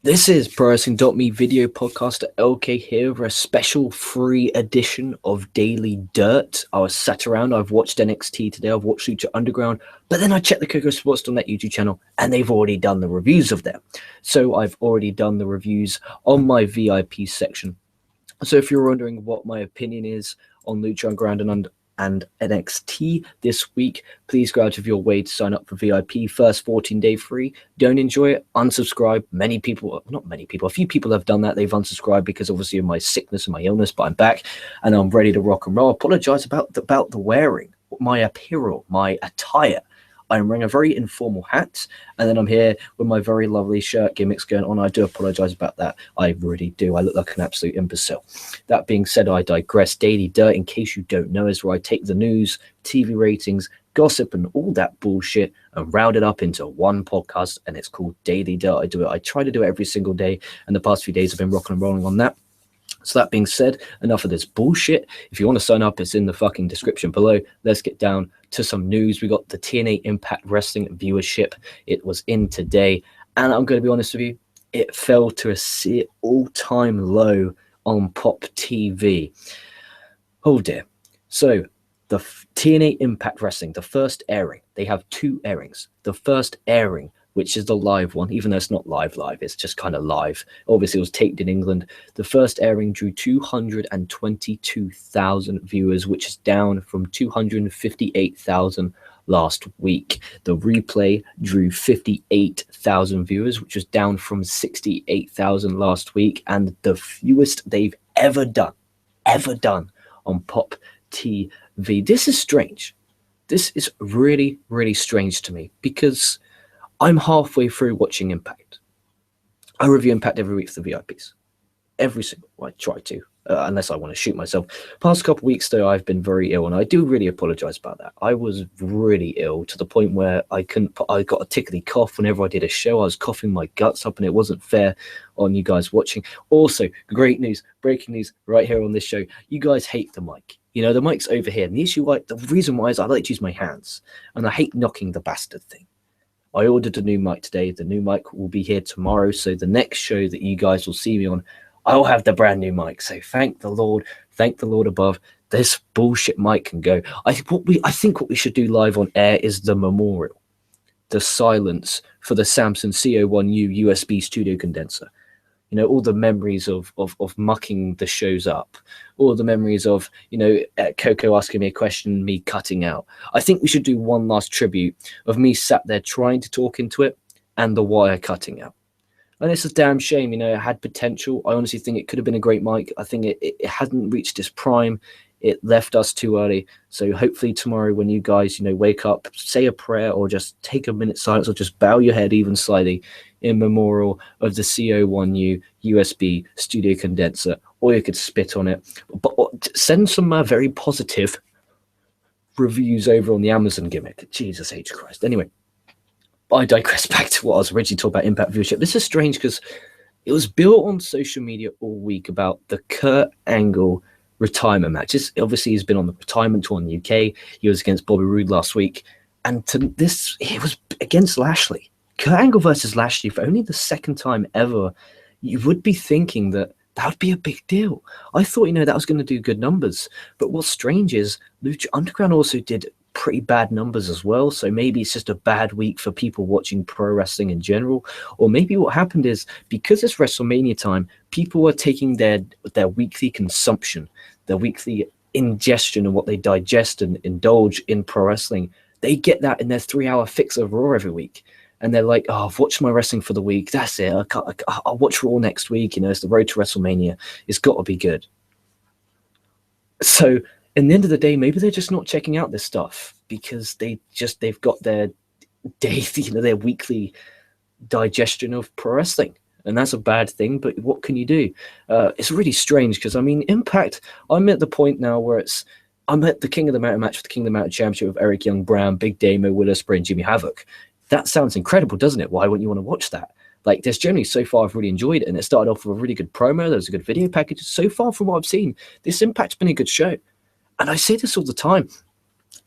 This is ProWrestling.me video podcaster LK here for a special free edition of Daily Dirt. I was sat around, I've watched NXT today, I've watched Lucha Underground, but then I checked the KocoSports.net YouTube channel and they've already done the reviews of them. So I've already done the reviews on my VIP section. So if you're wondering what my opinion is on Lucha Underground and NXT this week, please go out of your way to sign up for VIP. First 14-day free. Don't enjoy it, unsubscribe. A few people have done that. They've unsubscribed because obviously of my sickness and my illness, but I'm back and I'm ready to rock and roll. Apologize about the wearing, my apparel, my attire. I'm wearing a very informal hat, and then I'm here with my very lovely shirt gimmicks going on. I do apologize about that. I really do. I look like an absolute imbecile. That being said, I digress. Daily Dirt, in case you don't know, is where I take the news, TV ratings, gossip, and all that bullshit and round it up into one podcast, and it's called Daily Dirt. I try to do it every single day, and the past few days I've been rocking and rolling on that. So that being said, enough of this bullshit. If you want to sign up, it's in the fucking description below. Let's get down to some news. We got the TNA Impact Wrestling viewership. It was in today. And I'm going to be honest with you, it fell to a all-time low on Pop TV. Oh dear. So the TNA Impact Wrestling, the first airing, they have two airings. The first airing, which is the live one, even though it's not live, it's just kind of live. Obviously, it was taped in England. The first airing drew 222,000 viewers, which is down from 258,000 last week. The replay drew 58,000 viewers, which was down from 68,000 last week, and the fewest they've ever done on Pop TV. This is strange. This is really, really strange to me because I'm halfway through watching Impact. I review Impact every week for the VIPs. Every single I try to, unless I want to shoot myself. Past couple of weeks, though, I've been very ill, and I do really apologize about that. I was really ill to the point where I got a tickly cough whenever I did a show. I was coughing my guts up, and it wasn't fair on you guys watching. Also, great news, breaking news right here on this show. You guys hate the mic. You know, the mic's over here. And the reason why is I like to use my hands, and I hate knocking the bastard thing. I ordered a new mic today. The new mic will be here tomorrow. So the next show that you guys will see me on, I'll have the brand new mic. So thank the Lord above. This bullshit mic can go. I think what we should do live on air is the memorial, the silence for the Samsung CO1U USB studio condenser. You know, all the memories of mucking the shows up, all the memories of, Coco asking me a question, me cutting out. I think we should do one last tribute of me sat there trying to talk into it and the wire cutting out. And it's a damn shame, it had potential. I honestly think it could have been a great mic. I think it hadn't reached its prime. It left us too early. So hopefully tomorrow when you guys, wake up, say a prayer or just take a minute silence or just bow your head even slightly in memorial of the CO1U USB studio condenser, or you could spit on it. But send some very positive reviews over on the Amazon gimmick. Jesus H. Christ. Anyway, I digress back to what I was originally talking about, Impact viewership. This is strange because it was built on social media all week about the Kurt Angle retirement match. Obviously, he's been on the retirement tour in the UK. He was against Bobby Roode last week. And it was against Lashley. Kurt Angle versus Lashley for only the second time ever. You would be thinking that would be a big deal. I thought, that was going to do good numbers. But what's strange is Lucha Underground also did pretty bad numbers as well. So maybe it's just a bad week for people watching pro wrestling in general. Or maybe what happened is because it's WrestleMania time, people are taking their weekly consumption, their weekly ingestion of what they digest and indulge in pro wrestling. They get that in their 3-hour fix of Raw every week. And they're like, I've watched my wrestling for the week. That's it. I'll watch Raw next week. It's the road to WrestleMania. It's got to be good. So in the end of the day, maybe they're just not checking out this stuff because they've got their day, their weekly digestion of pro wrestling. And that's a bad thing, but what can you do? It's really strange because, Impact, I'm at the point now where I'm at the King of the Mountain match for the King of the Mountain Championship with Eric Young, Brown, Big Damo, Will Ospreay, and Jimmy Havoc. That sounds incredible, doesn't it? Why wouldn't you want to watch that? Like, there's generally, so far, I've really enjoyed it, and it started off with a really good promo. There was a good video package. So far, from what I've seen, this Impact's been a good show. And I say this all the time.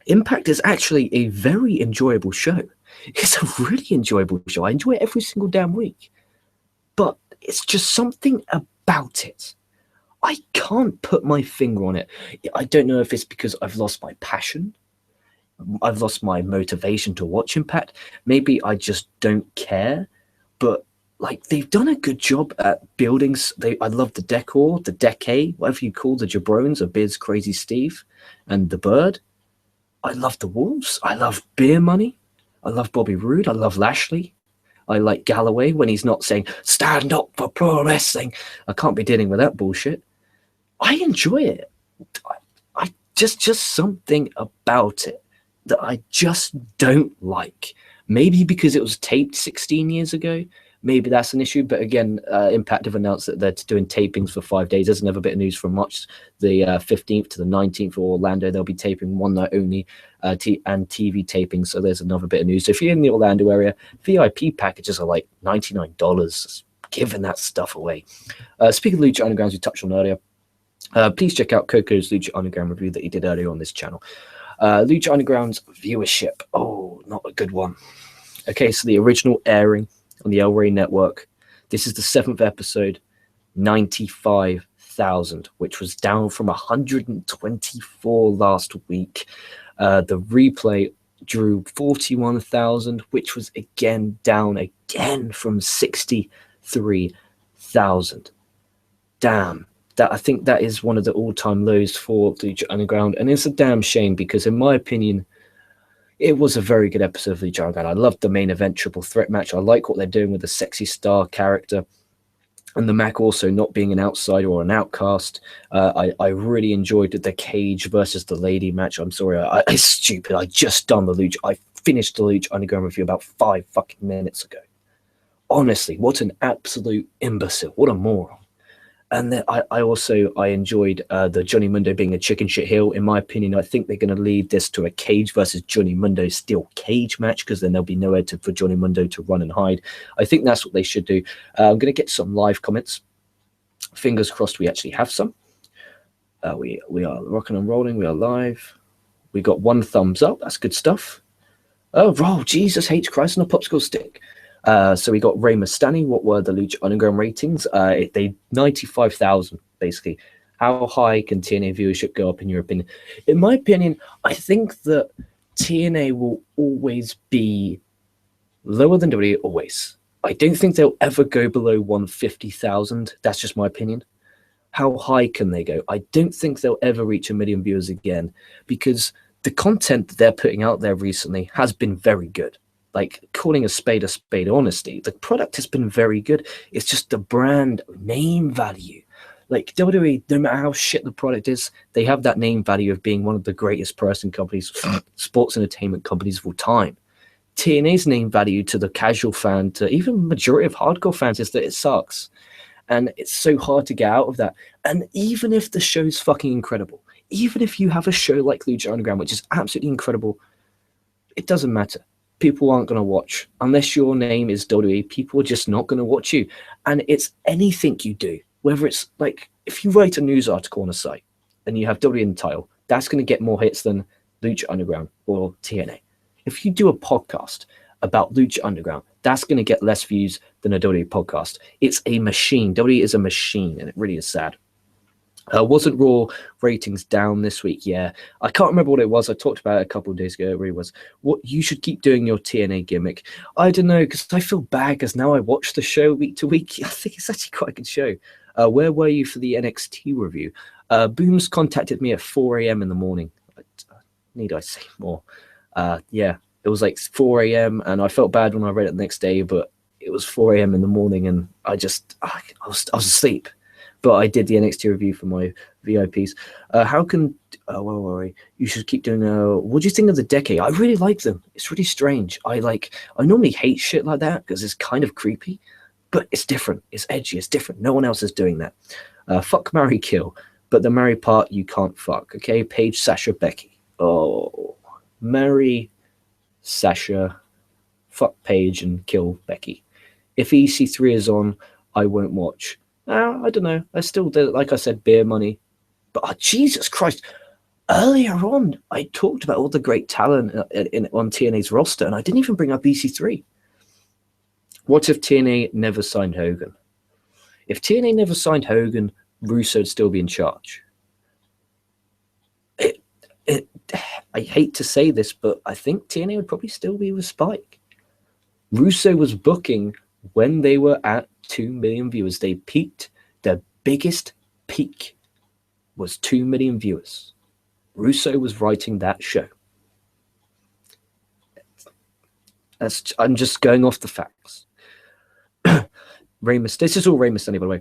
Impact is actually a very enjoyable show. It's a really enjoyable show. I enjoy it every single damn week. But It's just something about it. I can't put my finger on it. I don't know if it's because I've lost my passion. I've lost my motivation to watch Impact. Maybe I just don't care. But like they've done a good job at buildings. I love the decor, the decay, whatever you call the jabrones, of Biz, Crazy Steve, and the Bird. I love the Wolves. I love Beer Money. I love Bobby Roode. I love Lashley. I like Galloway when he's not saying "stand up for pro wrestling." I can't be dealing with that bullshit. I enjoy it. I just something about it that I just don't like. Maybe because it was taped 16 years ago. Maybe that's an issue. But again, Impact have announced that they're doing tapings for 5 days. There's another bit of news from March the 15th to the 19th for Orlando. They'll be taping one night only and TV taping. So there's another bit of news. So if you're in the Orlando area, VIP packages are like $99. Giving that stuff away. Speaking of Lucha Underground, we touched on earlier, please check out Coco's Lucha Underground review that he did earlier on this channel. Lucha Underground's viewership. Oh, not a good one. Okay, so the original airing on the El Rey Network. This is the 7th episode, 95,000, which was down from 124 last week. The replay drew 41,000, which was again down again from 63,000. Damn. I think that is one of the all-time lows for Lucha Underground, and it's a damn shame because, in my opinion, it was a very good episode of Lucha Underground. I loved the main event triple threat match. I like what they're doing with the Sexy Star character, and the Mac also not being an outsider or an outcast. I really enjoyed the Cage versus the Lady match. I'm sorry, I'm stupid. I just done the Lucha. I finished the Lucha Underground review about 5 fucking minutes ago. Honestly, what an absolute imbecile. What a moron. And then I also enjoyed the Johnny Mundo being a chicken shit heel. In my opinion, I think they're going to lead this to a Cage versus Johnny Mundo steel cage match, because then there'll be nowhere for Johnny Mundo to run and hide. I think that's what they should do. I'm going to get some live comments. Fingers crossed we actually have some. We are rocking and rolling. We are live. We got 1 thumbs up. That's good stuff. Oh, Jesus H. Christ on a popsicle stick. So we got Ray Mustani. What were the Lucha Underground ratings? They 95,000 basically. How high can TNA viewership go up in your opinion? In my opinion, I think that TNA will always be lower than WWE, always. I don't think they'll ever go below 150,000. That's just my opinion. How high can they go? I don't think they'll ever reach 1 million viewers again, because the content that they're putting out there recently has been very good. Like, calling a spade, honesty. The product has been very good. It's just the brand name value. Like, WWE, no matter how shit the product is, they have that name value of being one of the greatest person companies, sports entertainment companies of all time. TNA's name value to the casual fan, to even majority of hardcore fans, is that it sucks. And it's so hard to get out of that. And even if the show's fucking incredible, even if you have a show like Lucha Underground, which is absolutely incredible, it doesn't matter. People aren't going to watch. Unless your name is WWE, people are just not going to watch you. And it's anything you do, whether it's like, if you write a news article on a site and you have WWE in the title, that's going to get more hits than Lucha Underground or TNA. If you do a podcast about Lucha Underground, that's going to get less views than a WWE podcast. It's a machine. WWE is a machine, and it really is sad. Wasn't Raw ratings down this week? Yeah. I can't remember what it was. I talked about it a couple of days ago. It really was. What you should keep doing your TNA gimmick. I don't know, because I feel bad, because now I watch the show week to week. I think it's actually quite a good show. Where were you for the NXT review? Booms contacted me at 4 a.m. in the morning. Need I say more? Yeah, it was like 4 a.m. and I felt bad when I read it the next day, but it was 4 a.m. in the morning and I was asleep. But I did the NXT review for my VIPs. How can you should keep doing? What do you think of the Decade? I really like them. It's really strange. I normally hate shit like that because it's kind of creepy, but it's different. It's edgy. It's different. No one else is doing that. Fuck, marry, kill. But the marry part you can't fuck. Okay, Paige, Sasha, Becky. Oh, marry Sasha, fuck Paige, and kill Becky. If EC3 is on, I won't watch. I don't know. I still do, like I said, beer money. But Jesus Christ, earlier on, I talked about all the great talent on TNA's roster, and I didn't even bring up EC3. What if TNA never signed Hogan? If TNA never signed Hogan, Russo would still be in charge. I hate to say this, but I think TNA would probably still be with Spike. Russo was booking when they were at 2 million viewers. They peaked. Their biggest peak was 2 million viewers. Russo was writing that show. I'm just going off the facts. This is all Rey Mysterio, by the way.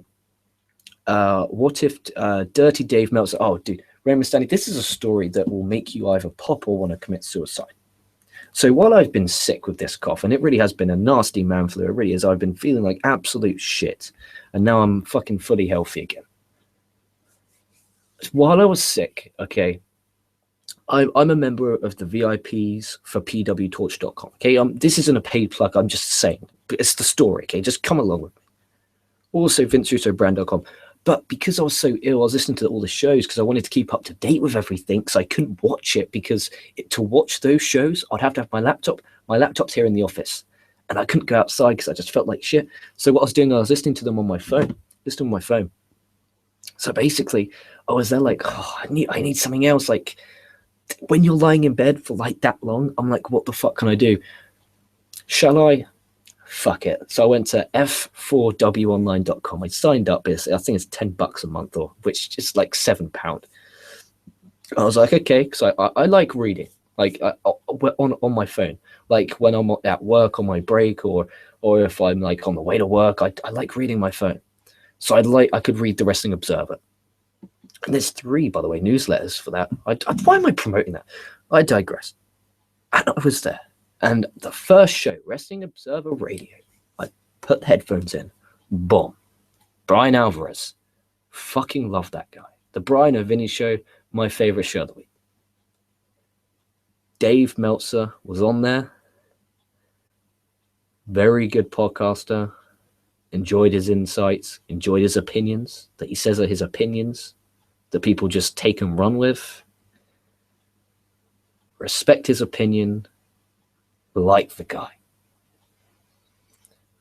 What if Dirty Dave Meltzer? Oh, dude, Rey Mysterio, this is a story that will make you either pop or want to commit suicide. So while I've been sick with this cough, and it really has been a nasty man flu, it really is, I've been feeling like absolute shit. And now I'm fucking fully healthy again. While I was sick, okay, I'm a member of the VIPs for pwtorch.com. Okay, this isn't a paid plug, I'm just saying. But it's the story, okay? Just come along with me. Also, VinceRussoBrand.com. But because I was so ill, I was listening to all the shows because I wanted to keep up to date with everything. So I couldn't watch it because to watch those shows, I'd have to have my laptop. My laptop's here in the office. And I couldn't go outside because I just felt like shit. So what I was doing, I was listening to them on my phone. So basically, I was there like, oh, I need something else. Like, when you're lying in bed for like that long, I'm like, what the fuck can I do? Shall I? Fuck it. So I went to f4wonline.com. I signed up. I think it's $10 a month, or which is like £7. I was like, okay, because I like reading, like on my phone, like when I'm at work on my break, or if I'm like on the way to work, I like reading my phone. So I could read the Wrestling Observer. And there's 3, by the way, newsletters for that. Why am I promoting that? I digress. And I was there. And the first show, Wrestling Observer Radio, I put the headphones in. Boom. Brian Alvarez. Fucking love that guy. The Brian O'Vinny show, my favorite show of the week. Dave Meltzer was on there. Very good podcaster. Enjoyed his insights. Enjoyed his opinions. That he says are his opinions that people just take and run with. Respect his opinion. Like the guy.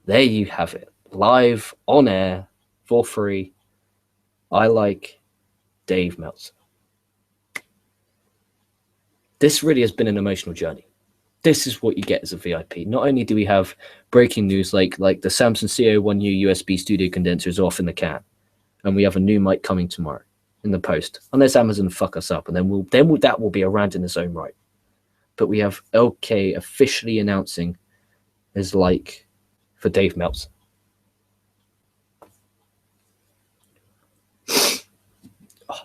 There you have it. Live, on air, for free. I like Dave Meltzer. This really has been an emotional journey. This is what you get as a VIP. Not only do we have breaking news like the Samsung CO1U USB studio condenser is off in the can, and we have a new mic coming tomorrow in the post, unless Amazon fuck us up, and then that will be a rant in its own right. But we have LK officially announcing his like for Dave Meltzer. Oh,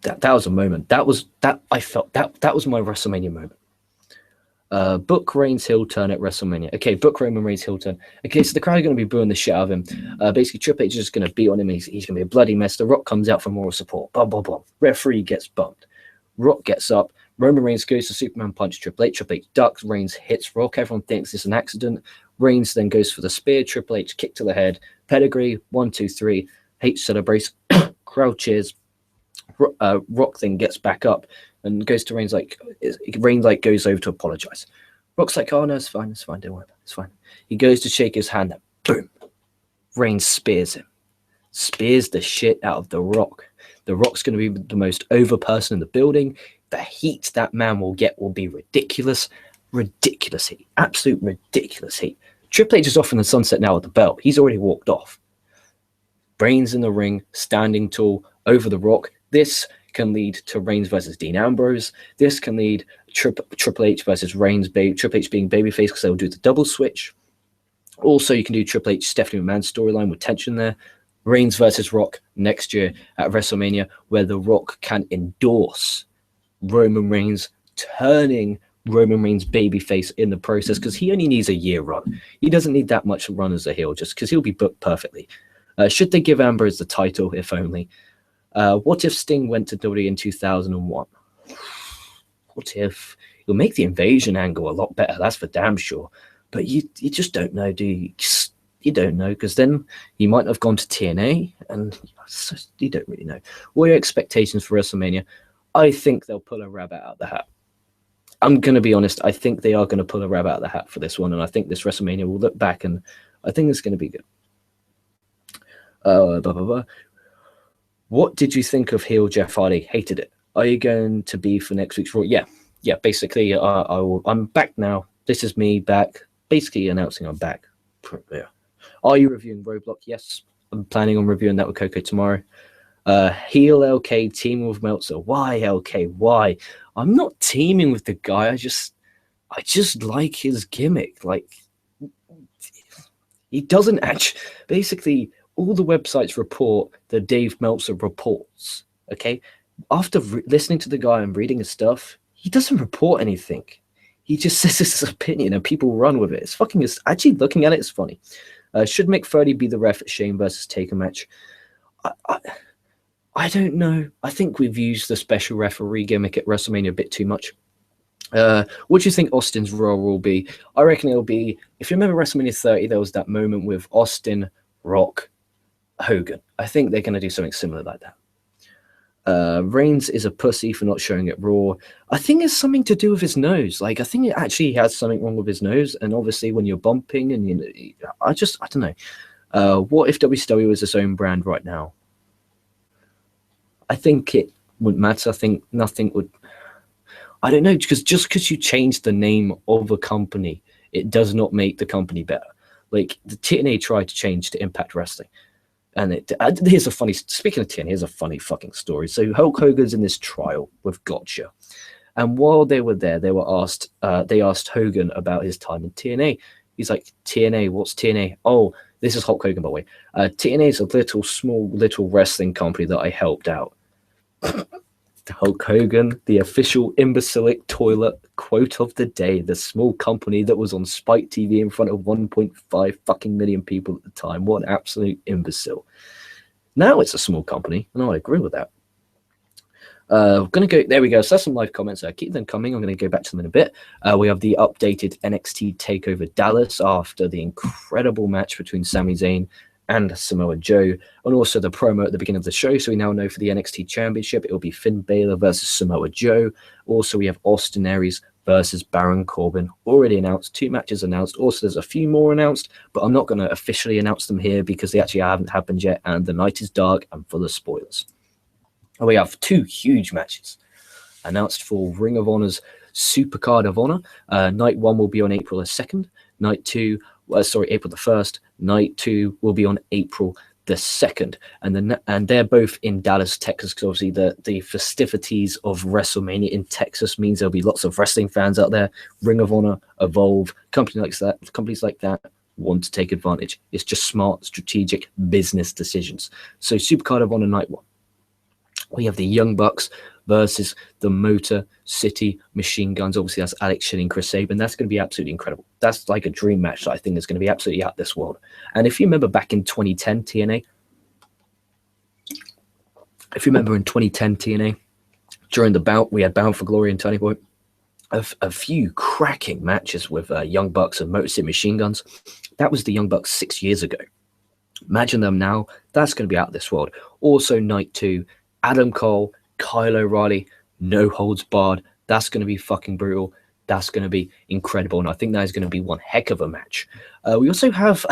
that was a moment. That was my WrestleMania moment. Book Reigns heel turn at WrestleMania. Okay, book Roman Reigns heel turn. Okay, so the crowd are going to be booing the shit out of him. Basically, Triple H is just going to beat on him. He's going to be a bloody mess. The Rock comes out for moral support. Blah, blah, blah. Referee gets bumped. Rock gets up. Roman Reigns goes to Superman punch Triple H. Triple H ducks. Reigns hits Rock. Everyone thinks it's an accident. Reigns then goes for the spear. Triple H kick to the head. Pedigree. 1, 2, 3. H celebrates. Crowd cheers. Rock then gets back up and goes to Reigns goes over to apologize. Rock's like, oh no, it's fine, don't worry about it, it's fine. He goes to shake his hand, and boom, Reigns spears him. Spears the shit out of The Rock. The Rock's going to be the most over person in the building. The heat that man will get will be ridiculous. Ridiculous heat. Absolute ridiculous heat. Triple H is off in the sunset now with the belt. He's already walked off. Reigns in the ring, standing tall over The Rock. This can lead to Reigns versus Dean Ambrose. This can lead Triple H versus Reigns. Triple H being babyface because they'll do the double switch. Also, you can do Triple H Stephanie McMahon storyline with tension there. Reigns versus Rock next year at WrestleMania, where The Rock can endorse Roman Reigns, turning Roman Reigns babyface in the process, because he only needs a year run. He doesn't need that much run as a heel, just because he'll be booked perfectly. Should they give Ambrose the title, if only? What if Sting went to WWE in 2001? What if? You'll make the invasion angle a lot better, that's for damn sure. But you just don't know, do you? You don't know, because then he might have gone to TNA, and you don't really know. What are your expectations for WrestleMania? I think they'll pull a rabbit out of the hat. I'm going to be honest, I think they are going to pull a rabbit out of the hat for this one, and I think this WrestleMania will look back, and I think it's going to be good. Blah, blah, blah. What did you think of heel Jeff Hardy? Hated it. Are you going to be for next week's Raw? Yeah. Basically, I'm back now. This is me back. Basically announcing I'm back. Yeah. Are you reviewing Roadblock? Yes. I'm planning on reviewing that with Coco tomorrow. Heel LK teaming with Meltzer. Why LK? Why? I'm not teaming with the guy. I just like his gimmick. Like, he doesn't actually. Basically, all the websites report that Dave Meltzer reports. Okay, after listening to the guy and reading his stuff, he doesn't report anything. He just says his opinion and people run with it. It's fucking. Actually, looking at it, it's funny. Should Mick Foley be the ref at Shane versus Taker match? I don't know. I think we've used the special referee gimmick at WrestleMania a bit too much. What do you think Austin's role will be? I reckon it'll be, if you remember WrestleMania 30, there was that moment with Austin, Rock, Hogan. I think they're going to do something similar like that. Reigns is a pussy for not showing it Raw. I think it's something to do with his nose. Like, I think it actually has something wrong with his nose. And obviously, when you're bumping, and I don't know. What if WCW was its own brand right now? I think it wouldn't matter. I think nothing would. I don't know, because just because you change the name of a company, it does not make the company better. Like, the TNA tried to change to Impact Wrestling. And here's a funny, speaking of TNA, here's a funny fucking story. So Hulk Hogan's in this trial with Gotcha. And while they were there, they asked Hogan about his time in TNA. He's like, TNA, what's TNA? Oh, this is Hulk Hogan, by the way. TNA is a small wrestling company that I helped out. Hulk Hogan, the official imbecilic toilet quote of the day, the small company that was on Spike TV in front of 1.5 fucking million people at the time. What an absolute imbecile. Now it's a small company, and I agree with that. Gonna go. There we go. So that's some live comments. Keep them coming. I'm going to go back to them in a bit. We have the updated NXT Takeover Dallas after the incredible match between Sami Zayn and Samoa Joe, and also the promo at the beginning of the show. So we now know for the NXT Championship, it will be Finn Balor versus Samoa Joe. Also, we have Austin Aries versus Baron Corbin already announced. 2 matches announced. Also, there's a few more announced, but I'm not going to officially announce them here because they actually haven't happened yet, and the night is dark and full of spoilers. And we have 2 huge matches announced for Ring of Honor's Supercard of Honor. Night 1 will be on April the 2nd. Night 2, April the 1st. Night 2 will be on April the 2nd. And they're both in Dallas, Texas, because obviously the festivities of WrestleMania in Texas means there'll be lots of wrestling fans out there. Ring of Honor, Evolve, companies like that want to take advantage. It's just smart, strategic business decisions. So Supercard of Honor Night 1. We have the Young Bucks versus the Motor City Machine Guns. Obviously, that's Alex Shelley and Chris Sabin. That's going to be absolutely incredible. That's like a dream match that I think is going to be absolutely out of this world. And if you remember back in 2010 TNA, during the bout, we had Bound for Glory and Tony Boy. A few cracking matches with Young Bucks and Motor City Machine Guns. That was the Young Bucks 6 years ago. Imagine them now. That's going to be out of this world. Also, Night 2, Adam Cole, Kyle O'Reilly, no holds barred. That's going to be fucking brutal. That's going to be incredible. And I think that is going to be one heck of a match. We also have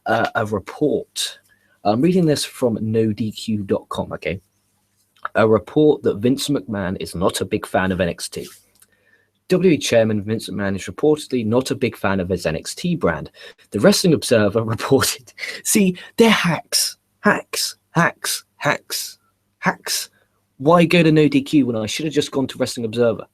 a report. I'm reading this from NoDQ.com, okay? A report that Vince McMahon is not a big fan of NXT. WWE Chairman Vince McMahon is reportedly not a big fan of his NXT brand. The Wrestling Observer reported, see, they're hacks. Why go to NoDQ when I should have just gone to Wrestling Observer?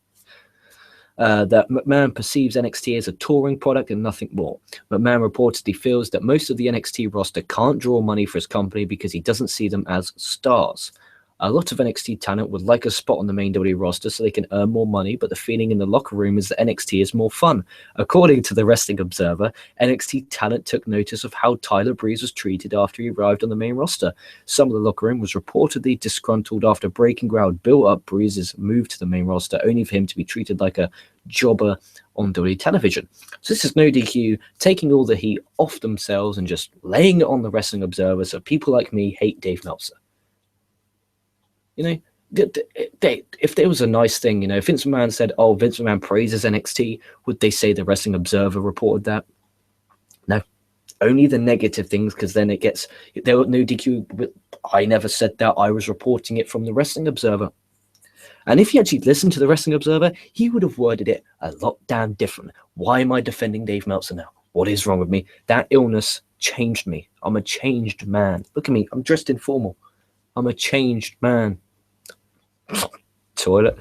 That McMahon perceives NXT as a touring product and nothing more. McMahon reportedly feels that most of the NXT roster can't draw money for his company because he doesn't see them as stars. A lot of NXT talent would like a spot on the main WWE roster so they can earn more money, but the feeling in the locker room is that NXT is more fun. According to the Wrestling Observer, NXT talent took notice of how Tyler Breeze was treated after he arrived on the main roster. Some of the locker room was reportedly disgruntled after breaking ground built up Breeze's move to the main roster, only for him to be treated like a jobber on WWE television. So this is No DQ taking all the heat off themselves and just laying it on the Wrestling Observer so people like me hate Dave Meltzer. You know, if there was a nice thing, you know, if Vince McMahon said, oh, Vince McMahon praises NXT, would they say the Wrestling Observer reported that? No. Only the negative things, because then it gets, there were no DQ. I never said that. I was reporting it from the Wrestling Observer. And if he actually listened to the Wrestling Observer, he would have worded it a lot damn different. Why am I defending Dave Meltzer now? What is wrong with me? That illness changed me. I'm a changed man. Look at me. I'm dressed informal. I'm a changed man. Toilet.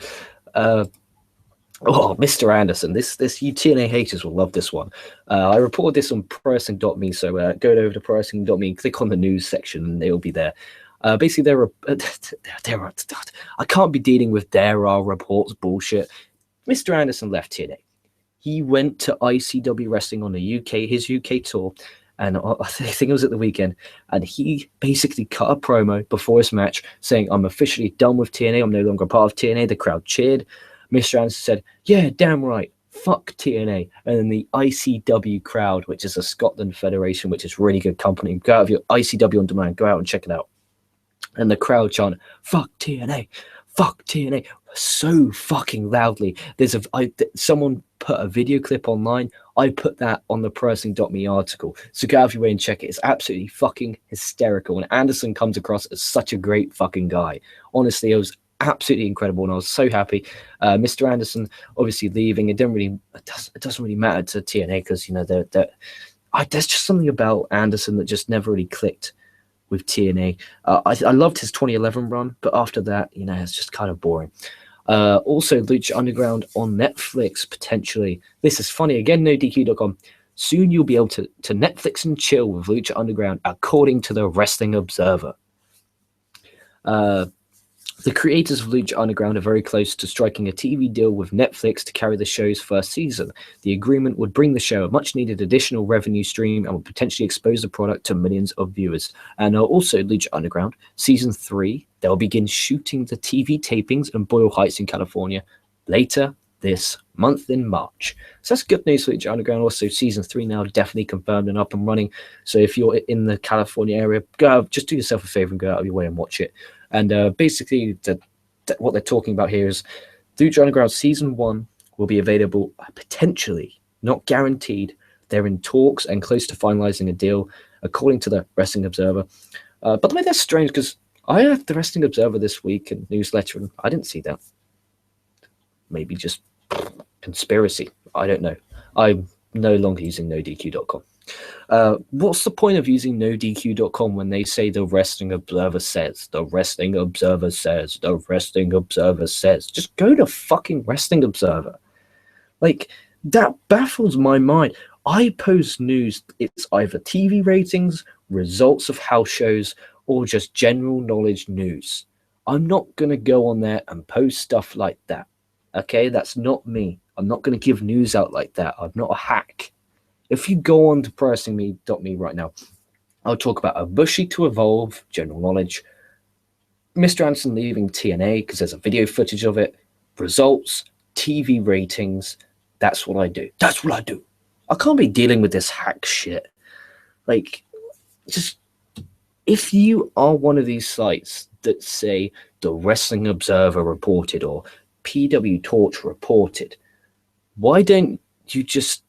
Mr. Anderson. This you TNA haters will love this one. I reported this on ProWrestling.me, so go over to ProWrestling.me, click on the news section, and it'll be there. Basically, there are I can't be dealing with there are reports bullshit. Mr. Anderson left TNA. He went to ICW Wrestling on his UK tour, and I think it was at the weekend, and he basically cut a promo before his match saying, "I'm officially done with TNA. I'm no longer a part of TNA." The crowd cheered. Mr. Anderson said, "Yeah, damn right. Fuck TNA." And then the ICW crowd, which is a Scotland federation, which is really good company. Go out of your ICW on demand. Go out and check it out. And the crowd chanted, "Fuck TNA, fuck TNA," so fucking loudly. Someone put a video clip online. I put that on the ProWrestling.me article. So go out of your way and check it. It's absolutely fucking hysterical. And Anderson comes across as such a great fucking guy. Honestly, it was absolutely incredible, and I was so happy. Mr. Anderson obviously leaving. It doesn't really matter to TNA, because there's just something about Anderson that just never really clicked with TNA. I loved his 2011 run, but after that, it's just kind of boring. Also, Lucha Underground on Netflix, potentially. This is funny. Again, NoDQ.com. Soon you'll be able to Netflix and chill with Lucha Underground, according to the Wrestling Observer. The creators of Lucha Underground are very close to striking a TV deal with Netflix to carry the show's first season. The agreement would bring the show a much-needed additional revenue stream and would potentially expose the product to millions of viewers. And also, Lucha Underground, Season 3, they'll begin shooting the TV tapings in Boyle Heights in California later this month in March. So that's good news for Lucha Underground. Also, Season 3 now definitely confirmed and up and running. So if you're in the California area, go out, just do yourself a favor and go out of your way and watch it. And basically, what they're talking about here is Lucha Underground Season 1 will be available potentially, not guaranteed. They're in talks and close to finalizing a deal, according to the Wrestling Observer. By the way, that's strange, because I had the Wrestling Observer this week and newsletter, and I didn't see that. Maybe just conspiracy. I don't know. I'm no longer using NoDQ.com. What's the point of using NoDQ.com when they say the Wrestling Observer says, the Wrestling Observer says, the Wrestling Observer says? Just go to fucking Wrestling Observer. Like, that baffles my mind. I post news. It's either TV ratings, results of house shows, or just general knowledge news. I'm not going to go on there and post stuff like that. Okay, that's not me. I'm not going to give news out like that. I'm not a hack. If you go on to ProWrestling.me right now, I'll talk about Ibushi to Evolve, general knowledge, Mr. Anderson leaving TNA because there's a video footage of it, results, TV ratings. That's what I do. That's what I do. I can't be dealing with this hack shit. Like, just, if you are one of these sites that say the Wrestling Observer reported or PW Torch reported, why don't you just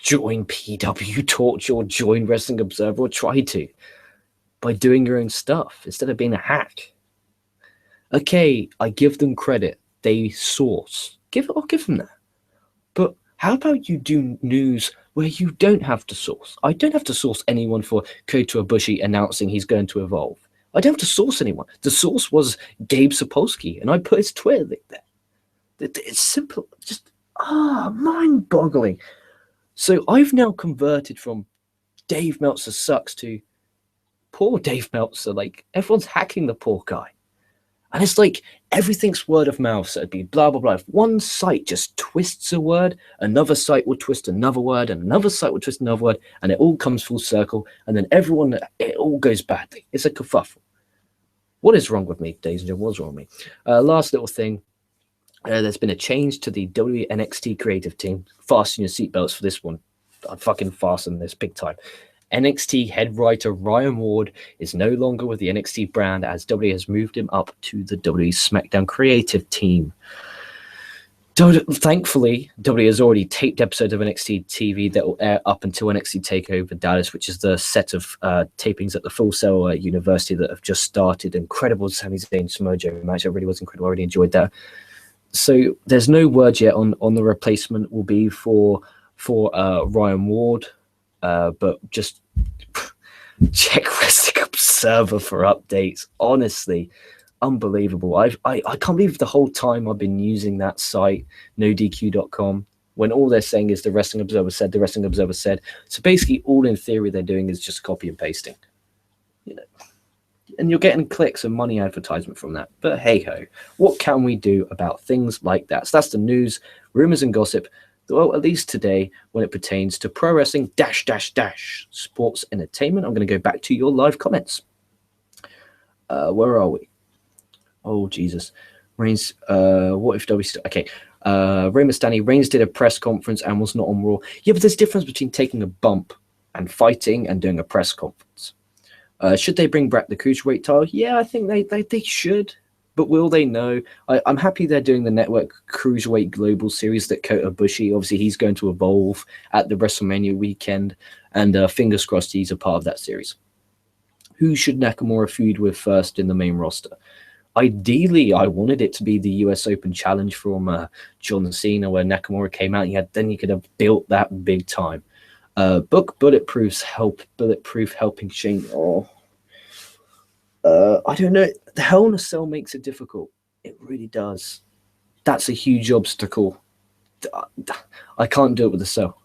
join PW Torch or join Wrestling Observer, or try to, by doing your own stuff instead of being a hack? Okay, I give them credit. They source. I'll give them that. But how about you do news where you don't have to source? I don't have to source anyone for Kota Ibushi announcing he's going to Evolve. I don't have to source anyone. The source was Gabe Sapolsky, and I put his Twitter link there. It's simple. Just, mind-boggling. So I've now converted from Dave Meltzer sucks to poor Dave Meltzer. Like, everyone's hacking the poor guy. And it's like everything's word of mouth. So it'd be blah, blah, blah. If one site just twists a word, another site will twist another word, and another site will twist another word, and it all comes full circle. And then it all goes badly. It's a kerfuffle. What is wrong with me, ladies and gentlemen? What's wrong with me? Last little thing. There's been a change to the WNXT creative team. Fasten your seatbelts for this one. I'd fucking fasten this big time. NXT head writer Ryan Ward is no longer with the NXT brand, as WWE has moved him up to the WWE SmackDown creative team. Thankfully, WWE has already taped episodes of NXT TV that will air up until NXT TakeOver Dallas, which is the set of tapings at the Full Sail University that have just started. Incredible Sami Zayn Samoa Joe match. It really was incredible. I really enjoyed that. So there's no word yet on the replacement will be for Ryan Ward, but just check Wrestling Observer for updates. Honestly, unbelievable. I can't believe the whole time I've been using that site, nodq.com, when all they're saying is the Wrestling Observer said, the Wrestling Observer said. So basically all in theory they're doing is just copy and pasting. You know, and you're getting clicks and money advertisement from that. But hey ho, what can we do about things like that? So that's the news, rumors and gossip. Well, at least today, when it pertains to pro wrestling -- sports entertainment. I'm going to go back to your live comments. Where are we? Oh, Jesus. Reigns, what if WC... Okay. Rey Mysterio, Reigns did a press conference and was not on Raw. Yeah, but there's a difference between taking a bump and fighting and doing a press conference. Should they bring back the Cruiserweight title? Yeah, I think they should. But will they? No. I'm happy they're doing the Network Cruiserweight Global Series that Kota Ibushi, obviously he's going to evolve at the WrestleMania weekend. And fingers crossed he's a part of that series. Who should Nakamura feud with first in the main roster? Ideally, I wanted it to be the US Open Challenge from John Cena, where Nakamura came out. Then you could have built that big time. Book Bulletproof helping Shane. I don't know. The Hell in a Cell makes it difficult. It really does. That's a huge obstacle. I can't do it with the cell.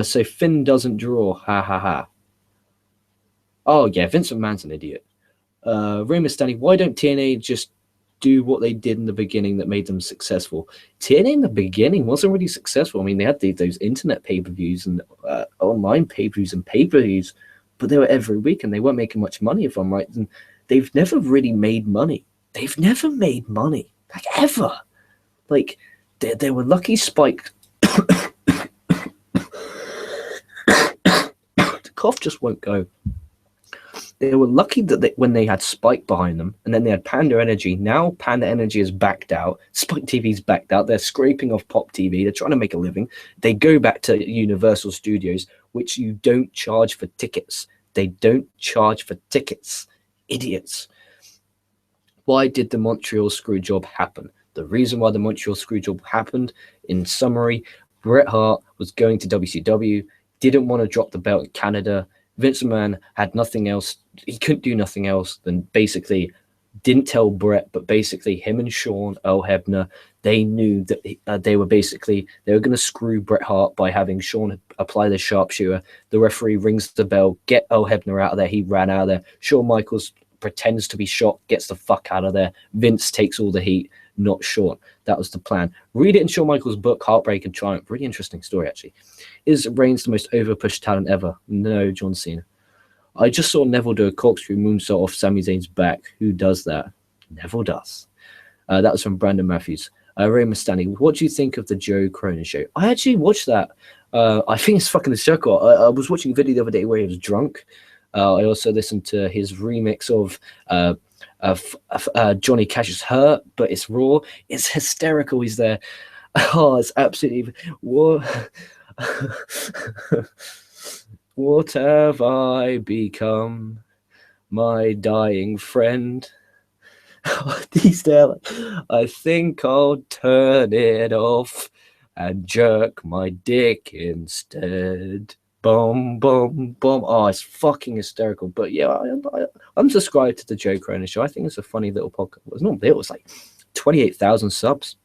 So Finn doesn't draw. Ha ha ha. Oh yeah, Vince McMahon's an idiot. Rey Mysterio, why don't TNA just do what they did in the beginning that made them successful? TNA in the beginning wasn't really successful. I mean, they had those internet pay-per-views and online pay-per-views and pay-per-views, but they were every week and they weren't making much money, if I'm right. And they've never really made money. They've never made money, like ever. Like they were lucky Spike. The cough just won't go. They were lucky that when they had Spike behind them, and then they had Panda Energy. Now Panda Energy is backed out. Spike TV's backed out. They're scraping off Pop TV. They're trying to make a living. They go back to Universal Studios, which you don't charge for tickets. They don't charge for tickets. Idiots. Why did the Montreal Screwjob happen? The reason why the Montreal Screwjob happened, in summary, Bret Hart was going to WCW, didn't want to drop the belt in Canada. Vince McMahon had nothing else. He couldn't do nothing else than basically didn't tell Bret, but basically him and Sean, Earl Hebner, they knew that they were going to screw Bret Hart by having Sean apply the sharpshooter. The referee rings the bell, get Earl Hebner out of there. He ran out of there. Shawn Michaels pretends to be shot, gets the fuck out of there. Vince takes all the heat, not Shawn. That was the plan. Read it in Shawn Michaels' book, Heartbreak and Triumph. Really interesting story, actually. Is Reigns the most overpushed talent ever? No, John Cena. I just saw Neville do a corkscrew moonsault off Sami Zayn's back. Who does that? Neville does. That was from Brandon Matthews. Rey Mysterio, what do you think of the Joe Cronin show? I actually watched that. I think it's fucking hysterical. I was watching a video the other day where he was drunk. I also listened to his remix of Johnny Cash's Hurt, but it's raw. It's hysterical. He's there. Oh, it's absolutely... What have I become, my dying friend? He's there like, I think I'll turn it off and jerk my dick instead. Boom, boom, boom. Oh, it's fucking hysterical. But yeah, I'm subscribed to the Joe Cronin show. I think it's a funny little podcast. It was not little, it was like 28,000 subs.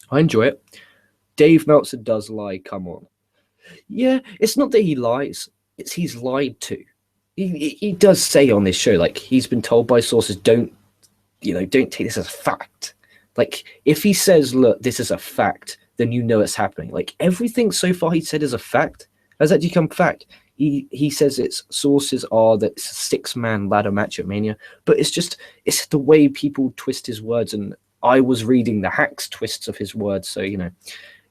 I enjoy it. Dave Meltzer does lie. Come on. Yeah, it's not that he lies. It's he's lied to. He does say on this show, like, he's been told by sources, don't take this as a fact. Like, if he says, look, this is a fact, then you know it's happening. Like, everything so far he said is a fact has actually come fact. He says its sources are that it's a 6-man ladder match at Mania, but it's the way people twist his words, and I was reading the hacks twists of his words, so, you know.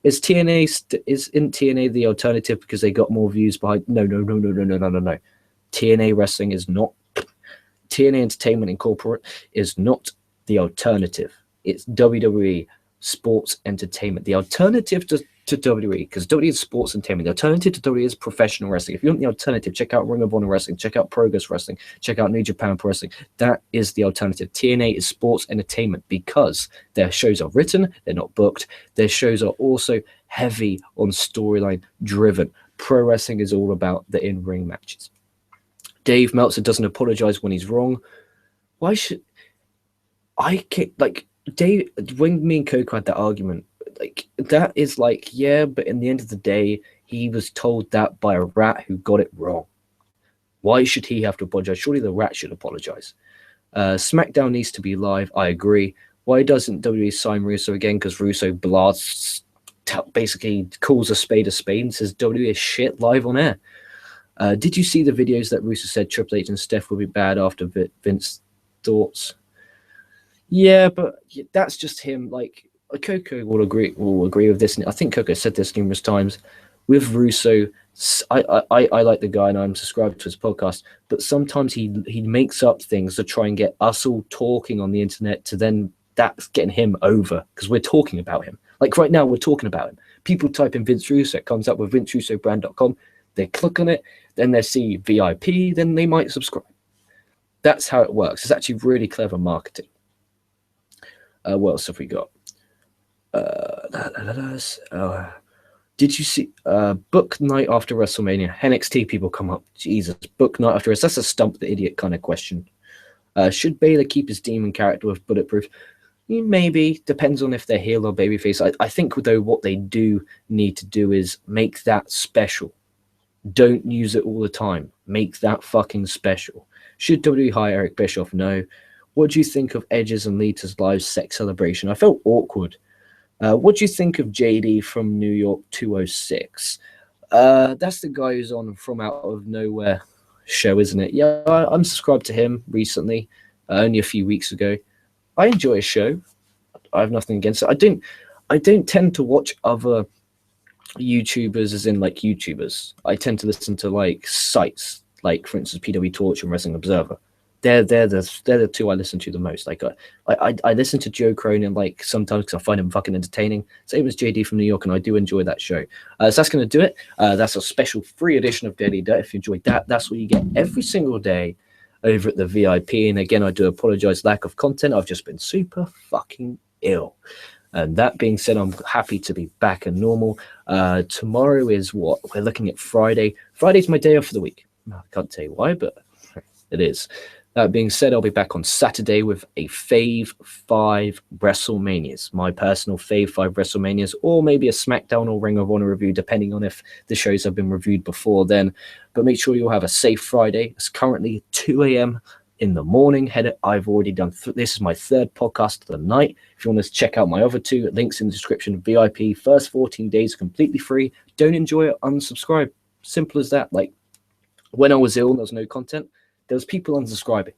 Isn't TNA the alternative because they got more views behind? No. TNA Wrestling is not. TNA Entertainment Incorporated is not the alternative. It's WWE. sports entertainment. The alternative to WWE, because WWE is sports entertainment. The alternative to WWE is professional wrestling. If you want the alternative, check out Ring of Honor Wrestling, check out Progress Wrestling, check out New Japan Pro Wrestling. That is the alternative. TNA is sports entertainment because their shows are written, they're not booked. Their shows are also heavy on storyline driven. Pro wrestling is all about the in-ring matches. Dave Meltzer doesn't apologize when he's wrong. Why should I can't, like Dave, when me and Coco had that argument, like that is like, yeah, but in the end of the day, he was told that by a rat who got it wrong. Why should he have to apologize? Surely the rat should apologize. SmackDown needs to be live. I agree. Why doesn't WWE sign Russo again? Because Russo blasts, basically calls a spade and says WWE is shit live on air. Did you see the videos that Russo said Triple H and Steph would be bad after Vince? Thoughts? Yeah, but that's just him. Like Coco will agree with this. I think Coco said this numerous times. With Russo, I like the guy and I'm subscribed to his podcast, but sometimes he makes up things to try and get us all talking on the internet to then that's getting him over because we're talking about him. Like right now, we're talking about him. People type in Vince Russo, it comes up with vincerussobrand.com. They click on it, then they see VIP, then they might subscribe. That's how it works. It's actually really clever marketing. What else have we got? Did you see book night after WrestleMania? NXT people come up. Jesus, book night after WrestleMania. That's a stump the idiot kind of question. Should Baylor keep his demon character with Bulletproof? Maybe. Depends on if they're heel or babyface. I think, though, what they do need to do is make that special. Don't use it all the time. Make that fucking special. Should WWE hire Eric Bischoff? No. What do you think of Edge's and Lita's live sex celebration? I felt awkward. What do you think of JD from New York 206? That's the guy who's on From Out of Nowhere show, isn't it? Yeah, I'm subscribed to him recently, only a few weeks ago. I enjoy his show. I have nothing against it. I don't tend to watch other YouTubers as in like YouTubers. I tend to listen to like sites, like for instance PW Torch and Wrestling Observer. They're the two I listen to the most. Like I listen to Joe Cronin like sometimes because I find him fucking entertaining. Same as JD from New York, and I do enjoy that show. So that's going to do it. That's a special free edition of Daily Dirt. If you enjoyed that, that's what you get every single day over at the VIP. And again, I do apologize lack of content. I've just been super fucking ill. And that being said, I'm happy to be back and normal. Tomorrow is what? We're looking at Friday. Friday's my day off for the week. I can't tell you why, but it is. That being said, I'll be back on Saturday with a Fave 5 WrestleManias, my personal Fave 5 WrestleManias, or maybe a SmackDown or Ring of Honor review, depending on if the shows have been reviewed before then. But make sure you'll have a safe Friday. It's currently 2 a.m. in the morning. I've already done, this is my third podcast of the night. If you want to check out my other two, links in the description. VIP, first 14 days completely free. Don't enjoy it, unsubscribe. Simple as that. Like when I was ill and there was no content, there was people unsubscribing.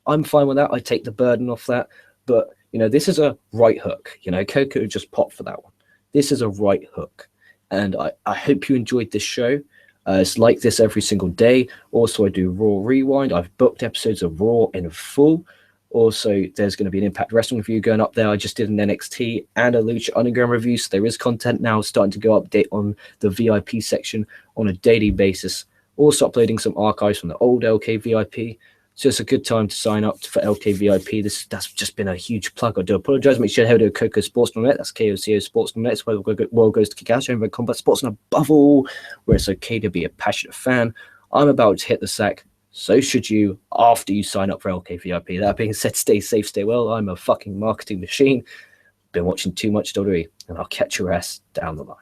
I'm fine with that. I take the burden off that. But, this is a right hook. Coco just popped for that one. This is a right hook. And I hope you enjoyed this show. It's like this every single day. Also, I do Raw Rewind. I've booked episodes of Raw in full. Also, there's going to be an Impact Wrestling review going up there. I just did an NXT and a Lucha Underground review. So there is content now starting to go update on the VIP section on a daily basis. Also uploading some archives from the old LK VIP. So it's a good time to sign up for LK VIP. That's just been a huge plug. I do apologize. Make sure to head over to KocoSports.net. That's KocoSports.net. It's where the world goes to kick out, showing combat sports, and above all, where it's okay to be a passionate fan. I'm about to hit the sack. So should you after you sign up for LK VIP. That being said, stay safe, stay well. I'm a fucking marketing machine. Been watching too much WWE, and I'll catch your ass down the line.